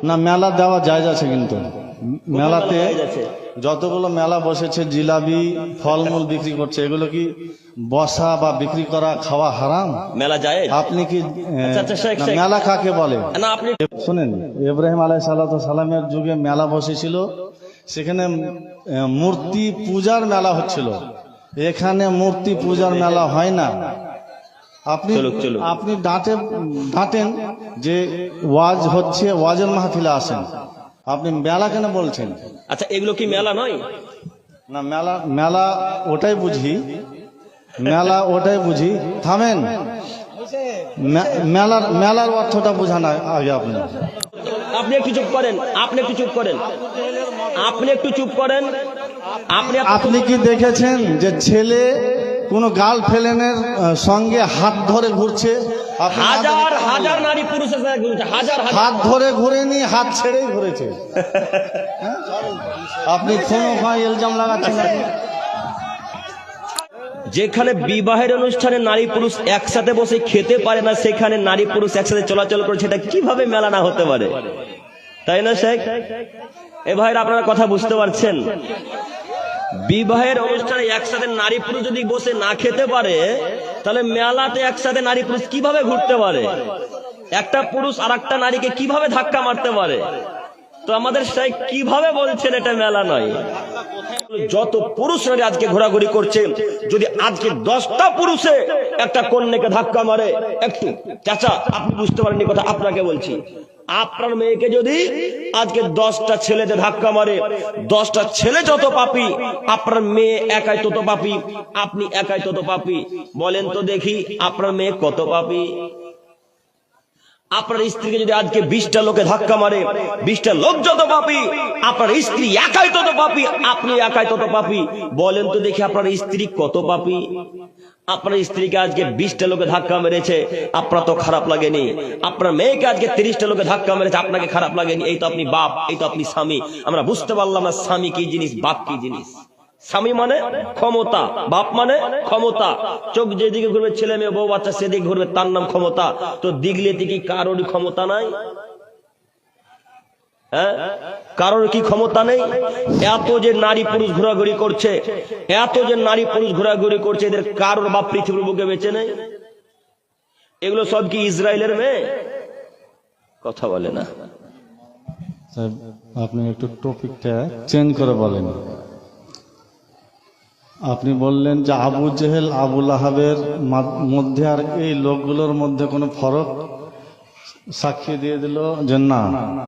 না, মেলা দেওয়া জায়েজ আছে, কিন্তু মেলাতে যতগুলো মেলা বসেছে জিলাপি ফলমূল বিক্রি করছে, এগুলো কি বসা বা বিক্রি করা খাওয়া হারাম? মেলা জায়েজ? আপনি কি শেখ, না, মেলা কাকে বলে? না আপনি শুনেন, ইব্রাহিম আলাইহিসসালামের যুগে মেলা বসেছিল, সেখানে মূর্তি পূজার মেলা হচ্ছিল। এখানে মূর্তি পূজার মেলা হয় না। আপনি ডাঁটেন যে ওয়াজ হচ্ছে, ওয়াজের মাহফিলে আসেন, আপনি মেলা কেন বলছেন? আচ্ছা, এগুলো কি মেলা নয়? না, মেলা ওটাই বুঝি, মেলা ওটাই বুঝি। থামেন, মেলার অর্থটা বোঝান আগে আপনি। আপনি একটু চুপ করেন, আপনি একটু চুপ করেন, আপনি একটু চুপ করেন। আপনি কি দেখেছেন যে ছেলে কোন গার্লফ্রেন্ডের সঙ্গে হাত ধরে ঘুরছে? হাজার হাজার নারী পুরুষের সাথে ঘুরছে, হাত ধরে ঘুরেনি, হাত ছেড়েই ঘুরেছে। আপনি কোনো ইলজাম লাগাচ্ছেন? যেখানে বিবাহের অনুষ্ঠানে নারী পুরুষ একসাথে বসে খেতে পারে না, সেখানে নারী পুরুষ একসাথে চলাচল করে, সেটা কিভাবে মেলা না হতে পারে? তাই না শেখ? এ ভাইরা, আপনারা কথা বুঝতে পারছেন? বিবাহের অনুষ্ঠানে একসাথে নারী পুরুষ যদি বসে না খেতে পারে, তাহলে মেলাতে একসাথে নারী পুরুষ কিভাবে ঘুরতে পারে? একটা পুরুষ আর একটা নারীকে কিভাবে ধাক্কা মারতে পারে? তো আমাদের শেখ কিভাবে বলছেন এটা মেলা নয়? যত পুরুষ নারী আজকে ঘোরাঘুরি করছে, যদি আজকে 10টা পুরুষে একটা কন্যাকে ধাক্কা মারে, একটু চাচা আপনি বুঝতে পারেননি কথা, আপনাকে বলছি, আপনার মেয়েকে যদি আজকে 10টা ছেলেদের ধাক্কা মারে, 10টা ছেলে যত পাপী, আপনার মেয়ে একাই তত পাপী, আপনি একাই তত পাপী। বলেন তো দেখি, আপনার মেয়ে কত পাপী? আপনার স্ত্রীকে যদি আজকে 20টা লোকে ধাক্কা মারে, 20টা লোক যত পাপী, আপনার স্ত্রী একাই তত পাপী, আপনি একাই তত পাপী। বলেন তো দেখি, আপনার স্ত্রী কত পাপী? আপনার স্ত্রীকে আজকে 20টা লোকে ধাক্কা মেরেছে, আপনার তো খারাপ লাগেনি। আপনার মেয়েকে আজকে 30টা লোকে ধাক্কা মেরেছে, আপনাকে খারাপ লাগেনি। এই তো আপনি বাপ, এই তো আপনি স্বামী। আমরা বুঝতে পারলাম না স্বামী কি জিনিস, বাপ কি জিনিস। স্বামী মানে ক্ষমতা, বাপ মানে ক্ষমতা। চোখ যেদিকে ঘুরবে, ছেলে মেয়ে বউ বাচ্চা সেদিকে ঘুরবে, তার নাম ক্ষমতা। তো দিগলিতে কি কারোরই ক্ষমতা নাই? হ্যাঁ, কারোর কি ক্ষমতা নেই? এত যে নারী পুরুষ ঘোরাঘুরি করছে, এত যে নারী পুরুষ ঘোরাঘুরি করছে, এদের কারোর বাপ পৃথিবীর বুকে বেঁচে নেই? এগুলো সব কি ইসরায়েলের মেয়ে? কথা বলে না। আপনি একটু টপিকটা চেঞ্জ করে বলেন। আপনি বললেন যে আবু জেহেল আবু লাহাবের মধ্যে আর এই লোকগুলোর মধ্যে কোনো ফরক সাক্ষী দিয়ে দিল যে না।